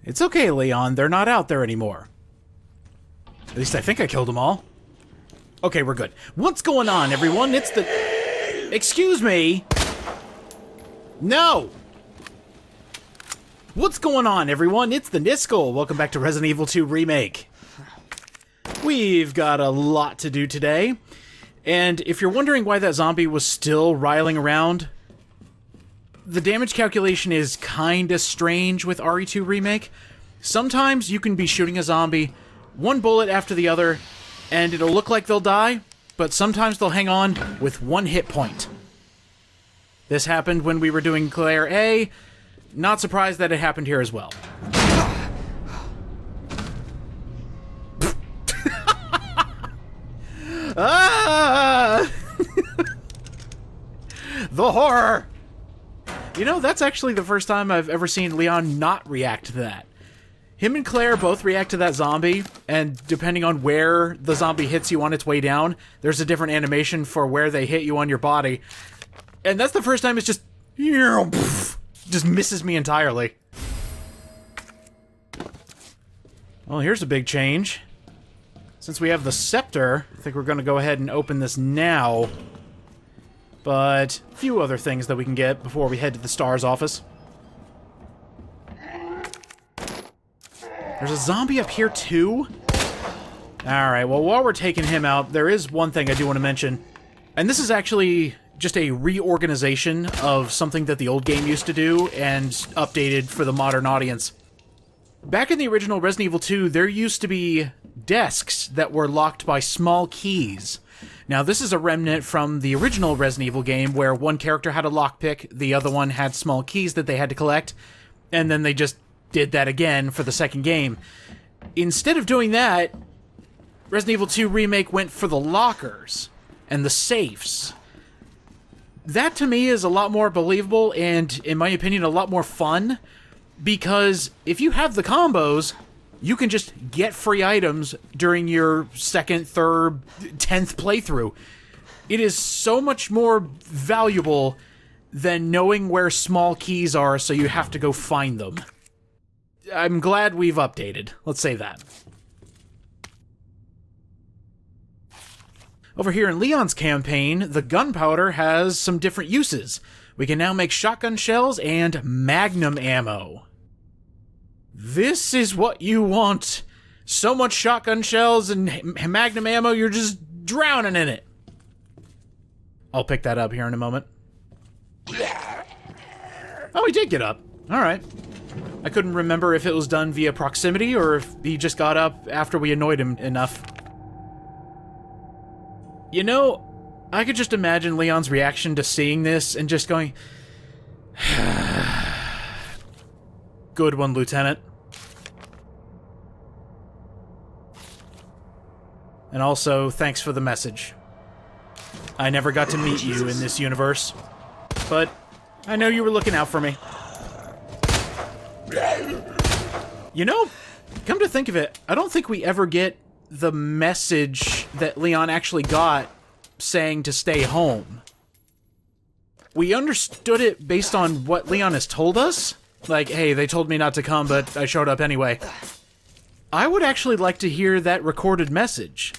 It's okay, Leon. They're not out there anymore. At least I think I killed them all. Okay, we're good. What's going on, everyone? It's the... Excuse me! No! What's going on, everyone? It's the Niskel. Welcome back to Resident Evil 2 Remake. We've got a lot to do today. And if you're wondering why that zombie was still riling around, the damage calculation is kinda strange with RE2 Remake. Sometimes you can be shooting a zombie, one bullet after the other, and it'll look like they'll die, but sometimes they'll hang on with one hit point. This happened when we were doing Claire A. Not surprised that it happened here as well. Ah! The horror! You know, that's actually the first time I've ever seen Leon not react to that. Him and Claire both react to that zombie, and depending on where the zombie hits you on its way down, there's a different animation for where they hit you on your body. And that's the first time it's just misses me entirely. Well, here's a big change. Since we have the scepter, I think we're going to go ahead and open this now. But a few other things that we can get before we head to the S.T.A.R.S office. There's a zombie up here too? Alright, well while we're taking him out, there is one thing I do want to mention. And this is actually just a reorganization of something that the old game used to do and updated for the modern audience. Back in the original Resident Evil 2, there used to be desks that were locked by small keys. Now, this is a remnant from the original Resident Evil game where one character had a lockpick, the other one had small keys that they had to collect, and then they just did that again for the second game. Instead of doing that, Resident Evil 2 Remake went for the lockers and the safes. That, to me, is a lot more believable and, in my opinion, a lot more fun, because if you have the combos, you can just get free items during your second, third, 10th playthrough. It is so much more valuable than knowing where small keys are, so you have to go find them. I'm glad we've updated. Let's say that. Over here in Leon's campaign, the gunpowder has some different uses. We can now make shotgun shells and magnum ammo. This is what you want. So much shotgun shells and magnum ammo, you're just drowning in it. I'll pick that up here in a moment. Oh, he did get up. Alright. I couldn't remember if it was done via proximity or if he just got up after we annoyed him enough. You know, I could just imagine Leon's reaction to seeing this and just going, good one, Lieutenant. And also, thanks for the message. I never got to meet you in this universe, but I know you were looking out for me. You know, come to think of it, I don't think we ever get the message that Leon actually got saying to stay home. We understood it based on what Leon has told us. Like, hey, they told me not to come, but I showed up anyway. I would actually like to hear that recorded message.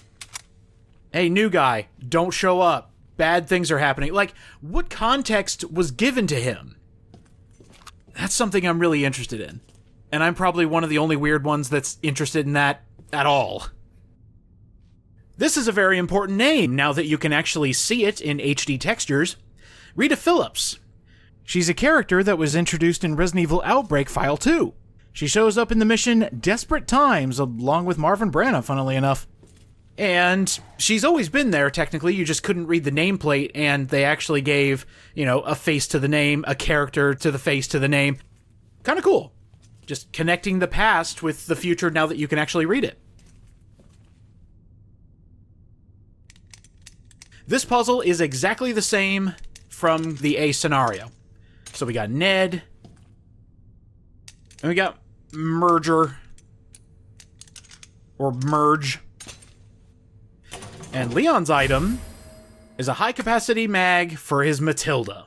Hey, new guy, don't show up. Bad things are happening. Like, what context was given to him? That's something I'm really interested in. And I'm probably one of the only weird ones that's interested in that at all. This is a very important name, now that you can actually see it in HD textures. Rita Phillips. She's a character that was introduced in Resident Evil Outbreak File 2. She shows up in the mission Desperate Times, along with Marvin Branagh, funnily enough. And she's always been there, technically, you just couldn't read the nameplate, and they actually gave, you know, a face to the name, a character to the face to the name. Kinda cool. Just connecting the past with the future now that you can actually read it. This puzzle is exactly the same from the A scenario. So we got Ned, and we got Merger, or Merge. And Leon's item is a high-capacity mag for his Matilda.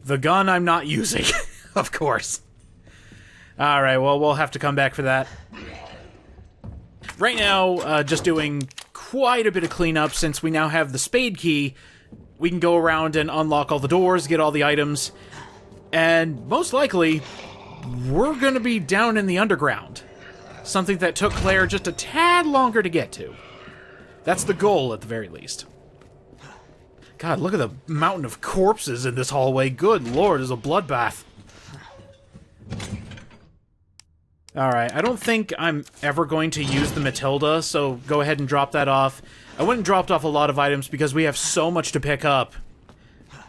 The gun I'm not using, of course. Alright, well, we'll have to come back for that. Right now, just doing quite a bit of cleanup since we now have the spade key. We can go around and unlock all the doors, get all the items, and most likely, we're gonna be down in the underground. Something that took Claire just a tad longer to get to. That's the goal, at the very least. God, look at the mountain of corpses in this hallway. Good lord, it's a bloodbath. Alright, I don't think I'm ever going to use the Matilda, so go ahead and drop that off. I went and dropped off a lot of items because we have so much to pick up.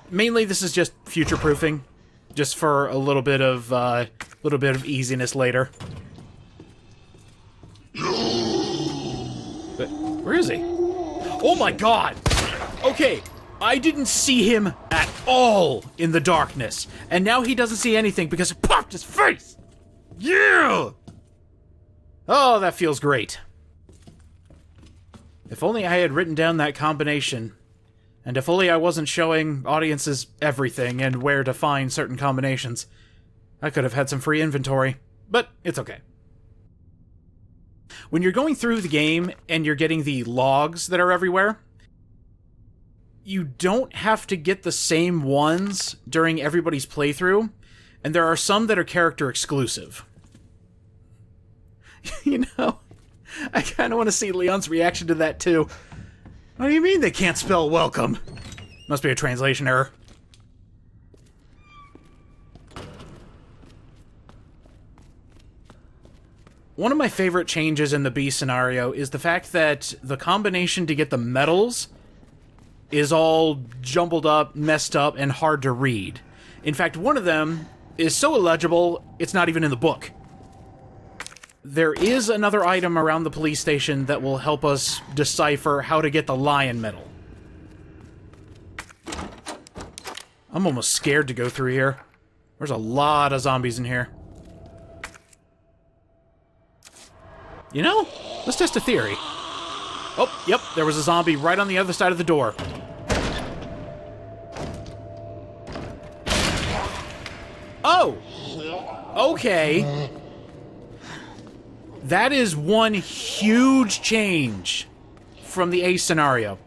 Mainly, this is just future-proofing. Just for a little bit of easiness later. But where is he? Oh my god! Okay, I didn't see him at all in the darkness. And now he doesn't see anything because it popped his face! Yeah! Oh, that feels great. If only I had written down that combination. And if only I wasn't showing audiences everything and where to find certain combinations. I could have had some free inventory, but it's okay. When you're going through the game and you're getting the logs that are everywhere, you don't have to get the same ones during everybody's playthrough, and there are some that are character exclusive. You know, I kind of want to see Leon's reaction to that too. What do you mean they can't spell welcome? Must be a translation error. One of my favorite changes in the B scenario is the fact that the combination to get the medals is all jumbled up, messed up, and hard to read. In fact, one of them is so illegible, it's not even in the book. There is another item around the police station that will help us decipher how to get the lion medal. I'm almost scared to go through here. There's a lot of zombies in here. You know, let's test a theory. Oh, yep, there was a zombie right on the other side of the door. Oh! Okay. That is one huge change from the A scenario.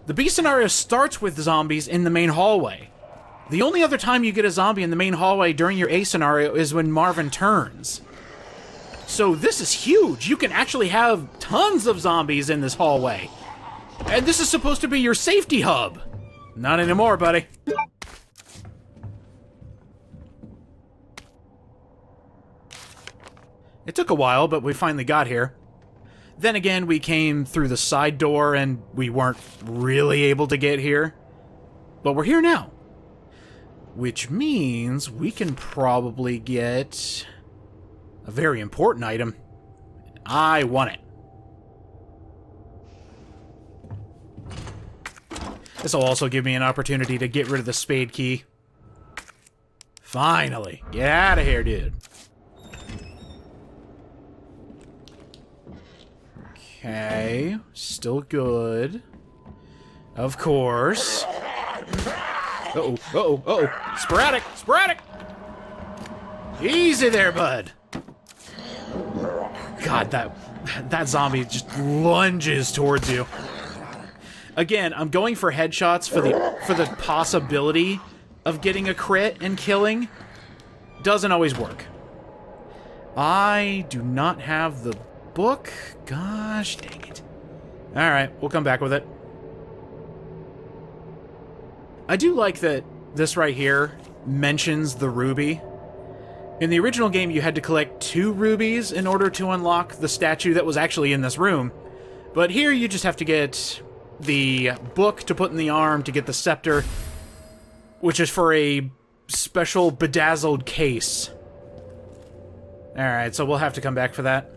The B scenario starts with zombies in the main hallway. The only other time you get a zombie in the main hallway during your A scenario is when Marvin turns. So this is huge. You can actually have tons of zombies in this hallway. And this is supposed to be your safety hub. Not anymore, buddy. It took a while, but we finally got here. Then again, we came through the side door and we weren't really able to get here. But we're here now. Which means we can probably get a very important item. I want it. This will also give me an opportunity to get rid of the spade key. Finally. Get out of here, dude. Okay. Still good. Of course. Uh-oh, uh-oh, uh-oh. Sporadic, sporadic! Easy there, bud. God, that zombie just lunges towards you. Again, I'm going for headshots for the possibility of getting a crit and killing. Doesn't always work. I do not have the book. Gosh dang it. Alright, we'll come back with it. I do like that this right here mentions the ruby. In the original game, you had to collect 2 rubies in order to unlock the statue that was actually in this room. But here, you just have to get the book to put in the arm to get the scepter, which is for a special bedazzled case. Alright, so we'll have to come back for that.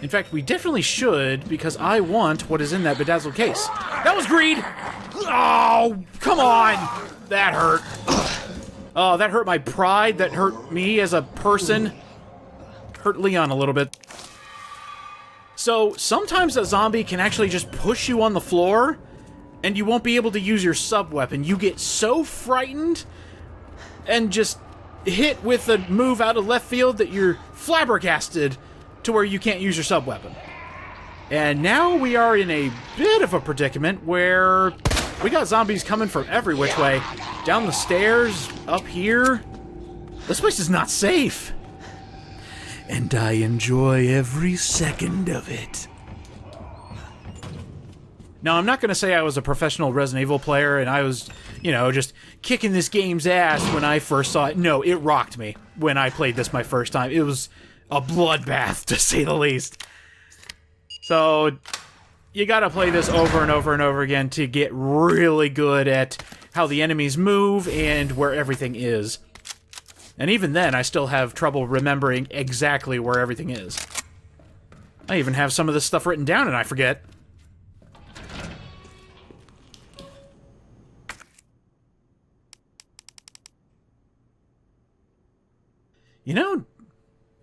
In fact, we definitely should, because I want what is in that bedazzled case. That was greed! Oh, come on! That hurt. Oh, that hurt my pride. That hurt me as a person. Hurt Leon a little bit. So, sometimes a zombie can actually just push you on the floor, and you won't be able to use your sub-weapon. You get so frightened, and just hit with a move out of left field that you're flabbergasted to where you can't use your sub-weapon. And now we are in a bit of a predicament where we got zombies coming from every which way. Down the stairs, up here. This place is not safe. And I enjoy every second of it. Now, I'm not going to say I was a professional Resident Evil player and I was, you know, just kicking this game's ass when I first saw it. No, it rocked me when I played this my first time. It was a bloodbath, to say the least. So, you gotta play this over and over and over again to get really good at how the enemies move and where everything is. And even then, I still have trouble remembering exactly where everything is. I even have some of this stuff written down and I forget. You know,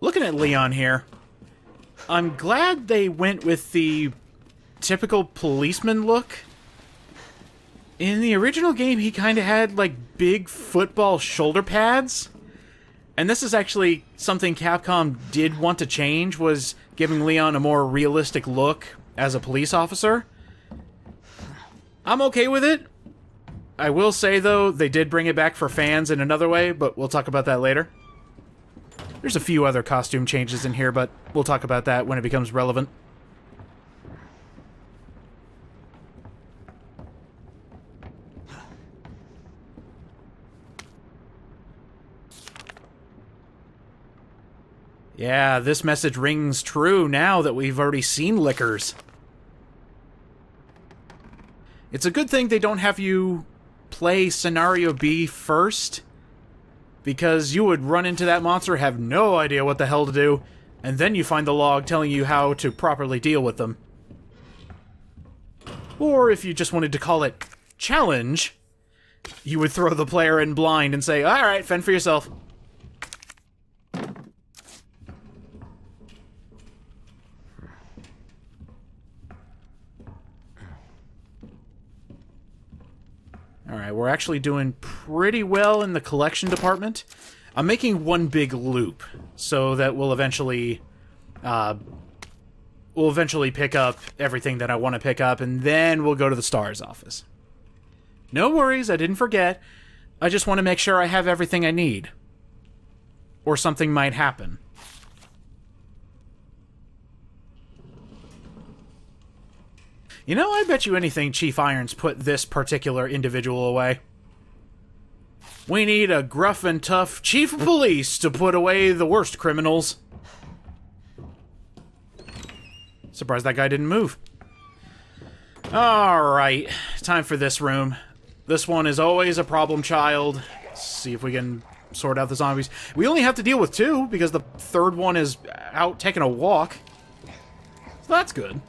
looking at Leon here, I'm glad they went with the typical policeman look. In the original game, he kind of had, like, big football shoulder pads. And this is actually something Capcom did want to change, was giving Leon a more realistic look as a police officer. I'm okay with it. I will say, though, they did bring it back for fans in another way, but we'll talk about that later. There's a few other costume changes in here, but we'll talk about that when it becomes relevant. Yeah, this message rings true now that we've already seen Lickers. It's a good thing they don't have you play Scenario B first, because you would run into that monster, have no idea what the hell to do, and then you find the log telling you how to properly deal with them. Or if you just wanted to call it challenge, you would throw the player in blind and say, alright, fend for yourself. Alright, we're actually doing pretty well in the collection department. I'm making one big loop, so that we'll eventually pick up everything that I want to pick up, and then we'll go to the S.T.A.R.S office. No worries, I didn't forget. I just want to make sure I have everything I need. Or something might happen. You know, I bet you anything Chief Irons put this particular individual away. We need a gruff and tough chief of police to put away the worst criminals. Surprised that guy didn't move. Alright, time for this room. This one is always a problem child. Let's see if we can sort out the zombies. We only have to deal with 2, because the third one is out taking a walk. So that's good.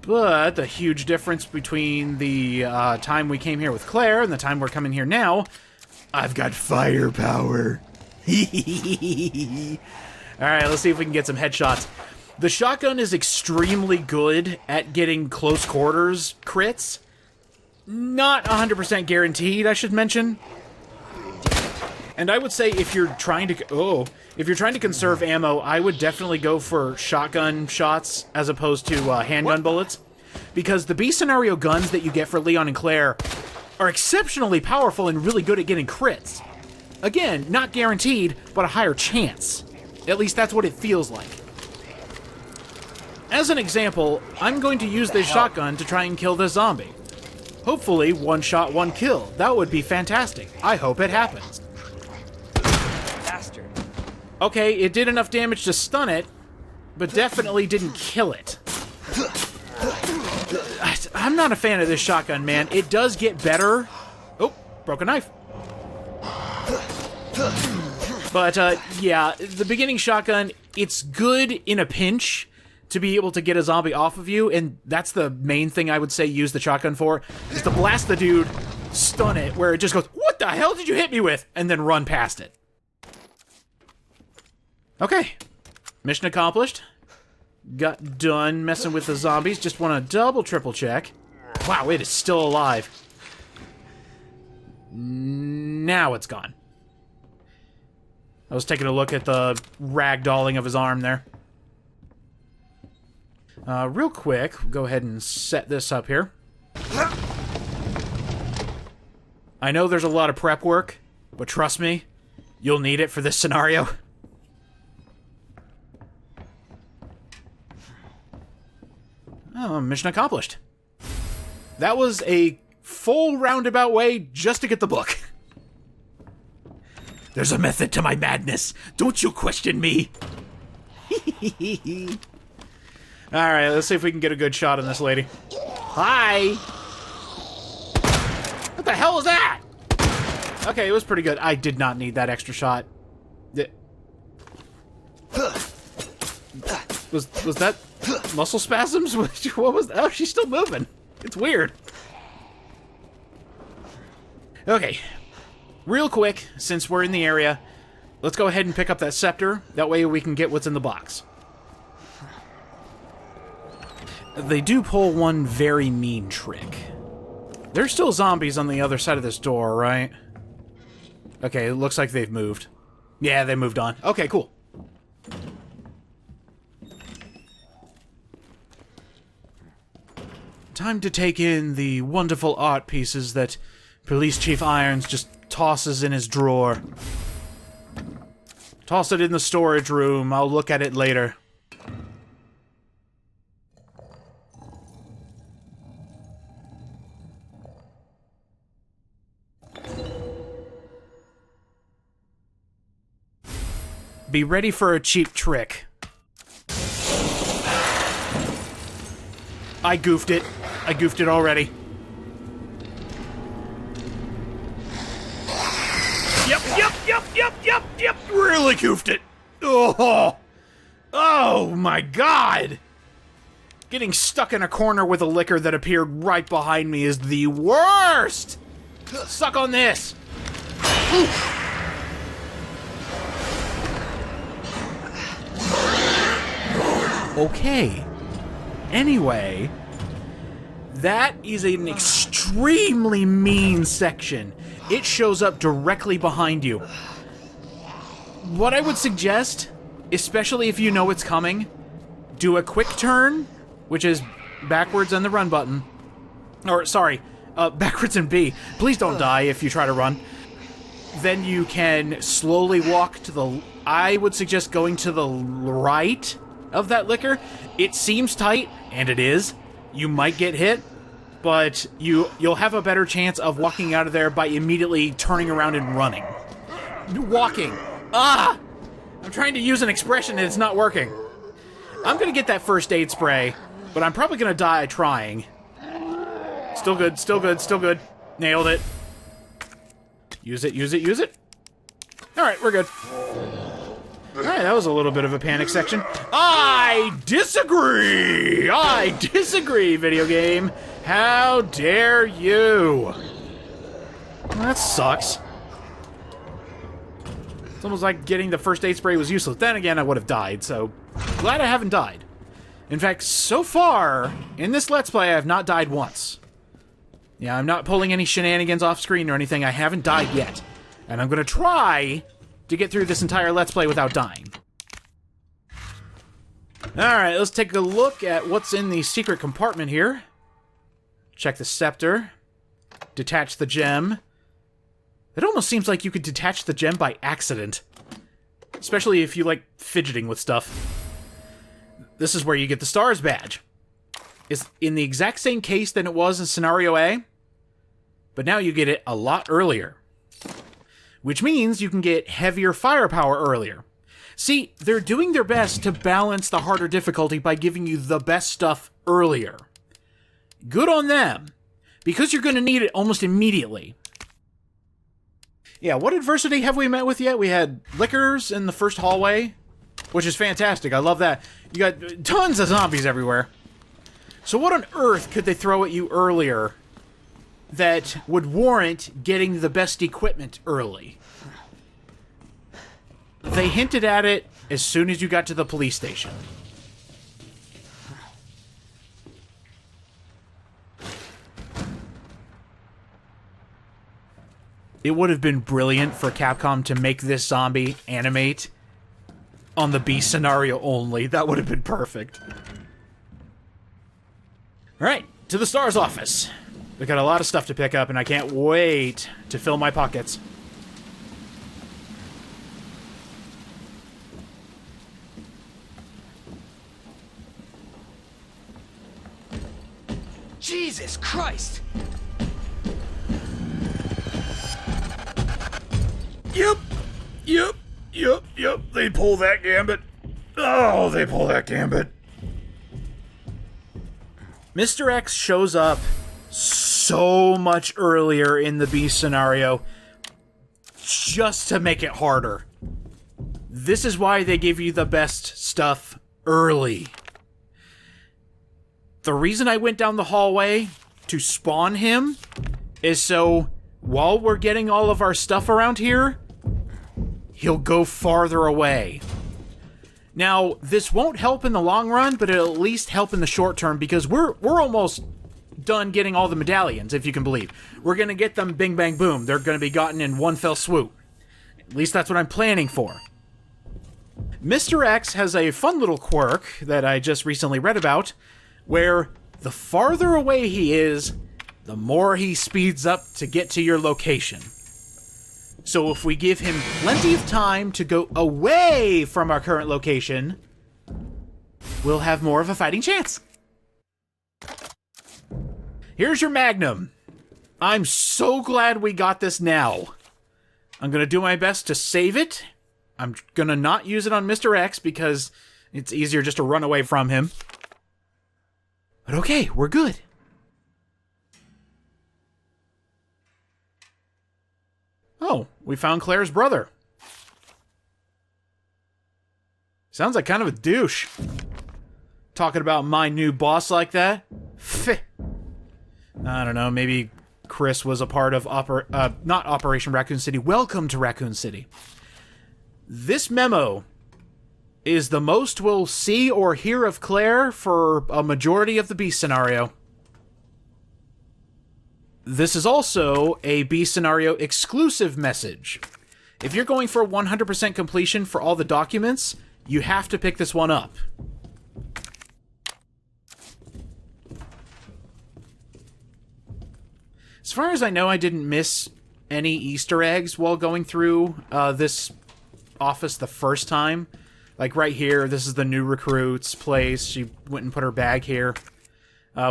But the huge difference between the time we came here with Claire and the time we're coming here now, I've got firepower. Alright, let's see if we can get some headshots. The shotgun is extremely good at getting close quarters crits. Not 100% guaranteed, I should mention. And I would say if you're trying to conserve ammo, I would definitely go for shotgun shots as opposed to handgun bullets, because the B scenario guns that you get for Leon and Claire are exceptionally powerful and really good at getting crits. Again, not guaranteed, but a higher chance. At least that's what it feels like. As an example, I'm going to use this shotgun to try and kill this zombie. Hopefully, one shot, one kill. That would be fantastic. I hope it happens. Okay, it did enough damage to stun it, but definitely didn't kill it. I'm not a fan of this shotgun, man. It does get better. Oh, broke a knife. But, yeah, the beginning shotgun, it's good in a pinch to be able to get a zombie off of you, and that's the main thing I would say use the shotgun for, is to blast the dude, stun it, where it just goes, what the hell did you hit me with? And then run past it. Okay, mission accomplished. Got done messing with the zombies. Just want to double, triple check. Wow, it is still alive. Now it's gone. I was taking a look at the ragdolling of his arm there. Real quick, go ahead and set this up here. I know there's a lot of prep work, but trust me, you'll need it for this scenario. Oh, mission accomplished. That was a full roundabout way just to get the book. There's a method to my madness. Don't you question me. Alright, let's see if we can get a good shot on this lady. Hi! What the hell was that? Okay, it was pretty good. I did not need that extra shot. Was that muscle spasms? What was that? Oh, she's still moving. It's weird. Okay. Real quick, since we're in the area, let's go ahead and pick up that scepter. That way we can get what's in the box. They do pull one very mean trick. There's still zombies on the other side of this door, right? Okay, it looks like they've moved. Yeah, they moved on. Okay, cool. Time to take in the wonderful art pieces that Police Chief Irons just tosses in his drawer. Toss it in the storage room. I'll look at it later. Be ready for a cheap trick. I goofed it. I goofed it already. Yep. Really goofed it. Oh. Oh my god. Getting stuck in a corner with a liquor that appeared right behind me is the worst. Suck on this. Okay. Anyway, that is an extremely mean section. It shows up directly behind you. What I would suggest, especially if you know it's coming, do a quick turn, which is backwards and the run button. Or, sorry, backwards and B. Please don't die if you try to run. Then you can slowly walk to the... I would suggest going to the right of that liquor. It seems tight, and it is. You might get hit, but you'll have a better chance of walking out of there by immediately turning around and running. Walking. Ah! I'm trying to use an expression and it's not working. I'm gonna get that first aid spray, but I'm probably gonna die trying. Still good, still good, still good. Nailed it. Use it, use it, use it. Alright, we're good. Alright, that was a little bit of a panic section. I disagree! I disagree, video game! How dare you! Well, that sucks. It's almost like getting the first aid spray was useless. Then again, I would have died, so glad I haven't died. In fact, so far, in this Let's Play, I have not died once. Yeah, I'm not pulling any shenanigans off screen or anything. I haven't died yet. And I'm gonna try to get through this entire Let's Play without dying. Alright, let's take a look at what's in the secret compartment here. Check the scepter. Detach the gem. It almost seems like you could detach the gem by accident. Especially if you like fidgeting with stuff. This is where you get the S.T.A.R.S badge. It's in the exact same case than it was in Scenario A, but now you get it a lot earlier. Which means you can get heavier firepower earlier. See, they're doing their best to balance the harder difficulty by giving you the best stuff earlier. Good on them, because you're going to need it almost immediately. Yeah, what adversity have we met with yet? We had liquors in the first hallway, which is fantastic. I love that. You got tons of zombies everywhere. So what on earth could they throw at you earlier that would warrant getting the best equipment early? They hinted at it as soon as you got to the police station. It would have been brilliant for Capcom to make this zombie animate on the B scenario only. That would have been perfect. Alright, to the S.T.A.R.S office. We got a lot of stuff to pick up, and I can't wait to fill my pockets. Jesus Christ! Yep. They pull that gambit. Oh, they pull that gambit. Mr.X shows up so much earlier in the B scenario just to make it harder. This is why they give you the best stuff early. The reason I went down the hallway to spawn him is so while we're getting all of our stuff around here, he'll go farther away. Now, this won't help in the long run, but it'll at least help in the short term because we're almost done getting all the medallions, if you can believe. We're gonna get them bing bang boom. They're gonna be gotten in one fell swoop. At least that's what I'm planning for. Mr.X has a fun little quirk that I just recently read about, where the farther away he is, the more he speeds up to get to your location. So if we give him plenty of time to go away from our current location, we'll have more of a fighting chance. Here's your Magnum. I'm so glad we got this now. I'm gonna do my best to save it. I'm gonna not use it on Mr.X because it's easier just to run away from him. But okay, we're good. Oh, we found Claire's brother. Sounds like kind of a douche. Talking about my new boss like that? Pfft. I don't know, maybe Chris was a part of not Operation Raccoon City. Welcome to Raccoon City. This memo is the most we'll see or hear of Claire for a majority of the B scenario. This is also a B scenario exclusive message. If you're going for 100% completion for all the documents, you have to pick this one up. As far as I know, I didn't miss any Easter eggs while going through this office the first time. Like right here, this is the new recruit's place. She went and put her bag here.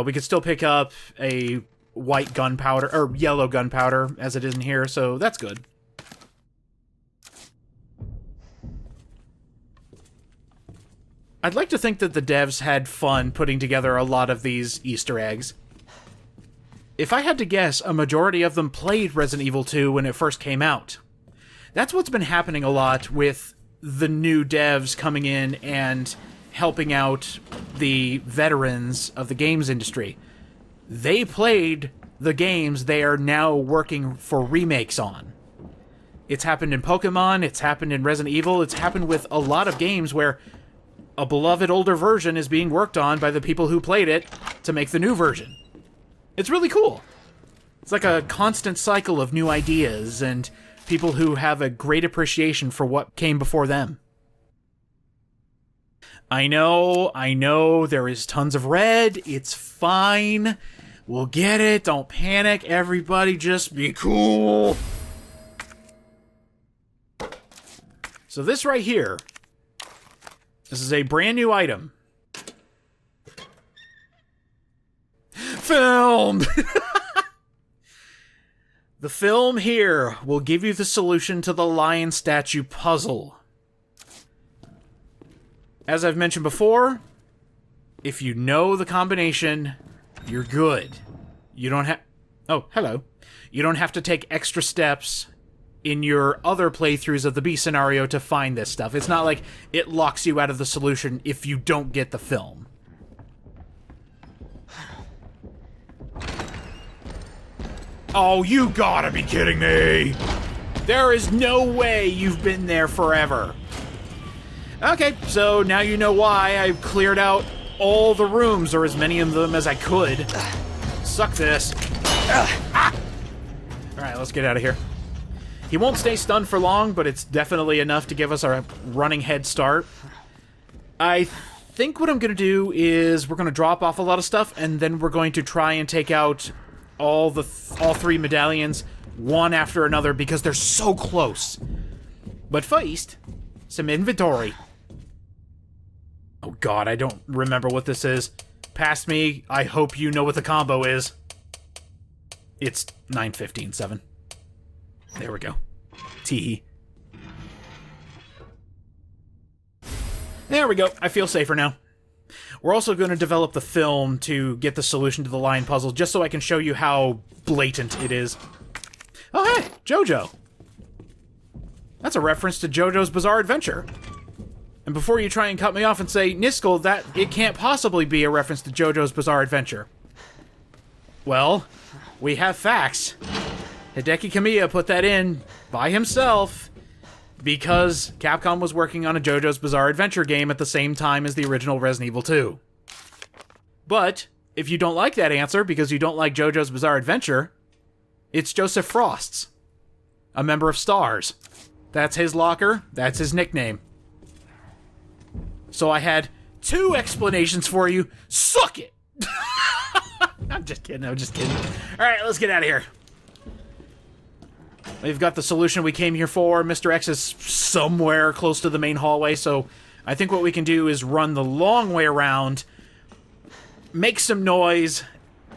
We could still pick up a white gunpowder, or yellow gunpowder, as it is in here, so that's good. I'd like to think that the devs had fun putting together a lot of these Easter eggs. If I had to guess, a majority of them played Resident Evil 2 when it first came out. That's what's been happening a lot with the new devs coming in and helping out the veterans of the games industry. They played the games they are now working for remakes on. It's happened in Pokemon, it's happened in Resident Evil, it's happened with a lot of games where a beloved older version is being worked on by the people who played it to make the new version. It's really cool. It's like a constant cycle of new ideas and people who have a great appreciation for what came before them. I know, there is tons of red. It's fine. We'll get it. Don't panic. Everybody just be cool. So this right here, this is a brand new item. Film! The film here will give you the solution to the lion statue puzzle. As I've mentioned before, if you know the combination, you're good. You don't have... Oh, hello. You don't have to take extra steps in your other playthroughs of the B scenario to find this stuff. It's not like it locks you out of the solution if you don't get the film. Oh, you gotta be kidding me! There is no way you've been there forever. Okay, so now you know why I've cleared out all the rooms, or as many of them as I could. Suck this. Alright, let's get out of here. He won't stay stunned for long, but it's definitely enough to give us a running head start. I think what I'm going to do is we're going to drop off a lot of stuff, and then we're going to try and take out all 3 medallions one after another because they're so close. But first, some inventory. Oh god, I don't remember what this is. Past me, I hope you know what the combo is. It's 9-15-7. There we go. Tee. There we go. I feel safer now. We're also going to develop the film to get the solution to the lion puzzle, just so I can show you how blatant it is. Oh, hey! JoJo! That's a reference to JoJo's Bizarre Adventure. And before you try and cut me off and say, Niskel, that it can't possibly be a reference to JoJo's Bizarre Adventure. Well, we have facts. Hideki Kamiya put that in by himself because Capcom was working on a JoJo's Bizarre Adventure game at the same time as the original Resident Evil 2. But, if you don't like that answer because you don't like JoJo's Bizarre Adventure, it's Joseph Frost's, a member of S.T.A.R.S. That's his locker, that's his nickname. So I had 2 explanations for you. Suck it! I'm just kidding, Alright, let's get out of here. We've got the solution we came here for. Mr.X is somewhere close to the main hallway, so I think what we can do is run the long way around, make some noise,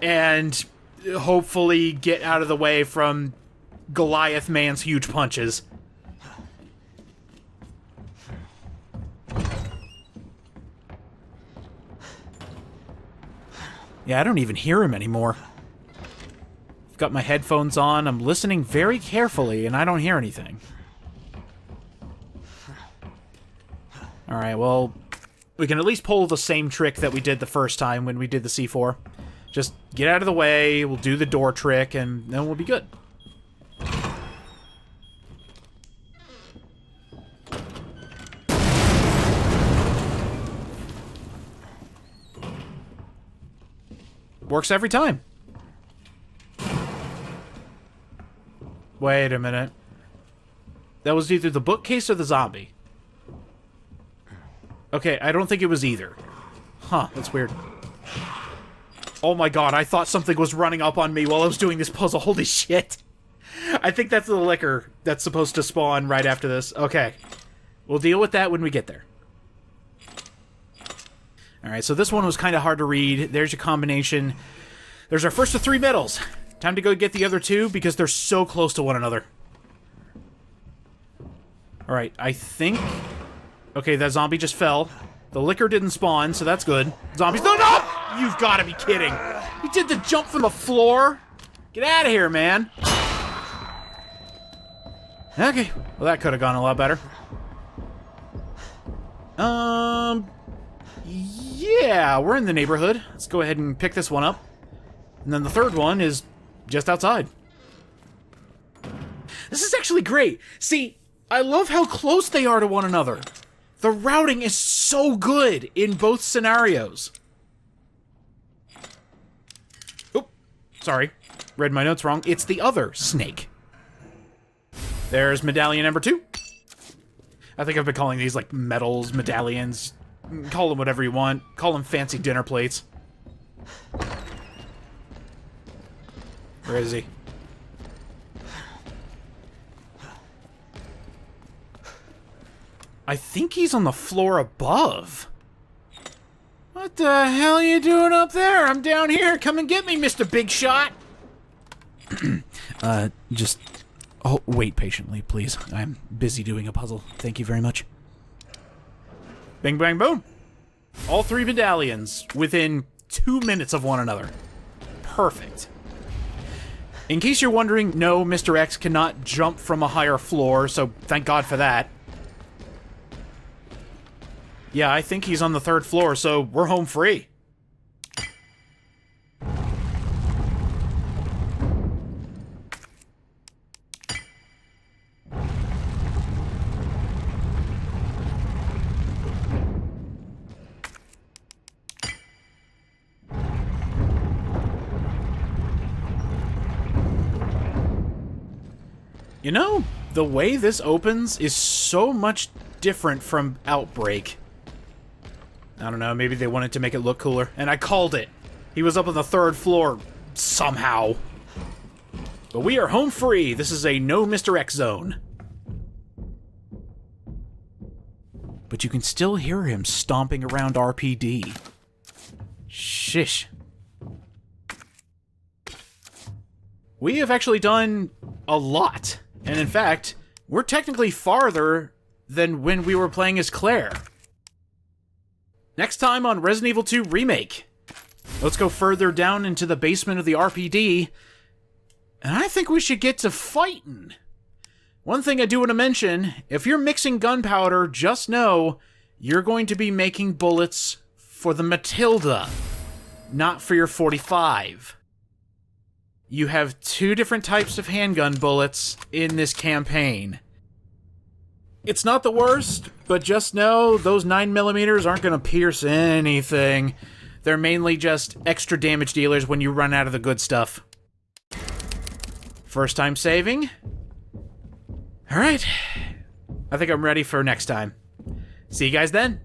and hopefully get out of the way from Goliath Man's huge punches. Yeah, I don't even hear him anymore. I've got my headphones on, I'm listening very carefully, and I don't hear anything. Alright, well, we can at least pull the same trick that we did the first time when we did the C4. Just get out of the way, we'll do the door trick, and then we'll be good. Works every time. Wait a minute. That was either the bookcase or the zombie. Okay, I don't think it was either. Huh, that's weird. Oh my god, I thought something was running up on me while I was doing this puzzle. Holy shit. I think that's the liquor that's supposed to spawn right after this. Okay. We'll deal with that when we get there. Alright, so this one was kind of hard to read. There's your combination. There's our first of 3 medals. Time to go get the other 2 because they're so close to one another. Alright, I think... Okay, that zombie just fell. The liquor didn't spawn, so that's good. Zombies... No, no! You've got to be kidding. He did the jump from the floor? Get out of here, man. Okay, well that could have gone a lot better. Yeah, we're in the neighborhood. Let's go ahead and pick this one up. And then the third one is just outside. This is actually great. See, I love how close they are to one another. The routing is so good in both scenarios. Oop, sorry. Read my notes wrong. It's the other snake. There's medallion number 2. I think I've been calling these like medals, medallions. Call them whatever you want. Call them fancy dinner plates. Where is he? I think he's on the floor above. What the hell are you doing up there? I'm down here. Come and get me, Mr. Big Shot. Just... Oh, wait patiently, please. I'm busy doing a puzzle. Thank you very much. Bing, bang, boom. All 3 medallions within 2 minutes of one another. Perfect. In case you're wondering, no, Mr. X cannot jump from a higher floor, so thank God for that. Yeah, I think he's on the 3rd floor, so we're home free. You know, The way this opens is so much different from Outbreak. I don't know, maybe they wanted to make it look cooler. And I called it. He was up on the 3rd floor, somehow. But we are home free. This is a no Mr.X zone. But you can still hear him stomping around RPD. Shish. We have actually done a lot. And in fact, we're technically farther than when we were playing as Claire. Next time on Resident Evil 2 Remake. Let's go further down into the basement of the RPD. And I think we should get to fighting. One thing I do want to mention, if you're mixing gunpowder, just know you're going to be making bullets for the Matilda, not for your 45. You have 2 different types of handgun bullets in this campaign. It's not the worst, but just know those 9mm aren't going to pierce anything. They're mainly just extra damage dealers when you run out of the good stuff. First time saving. Alright. I think I'm ready for next time. See you guys then.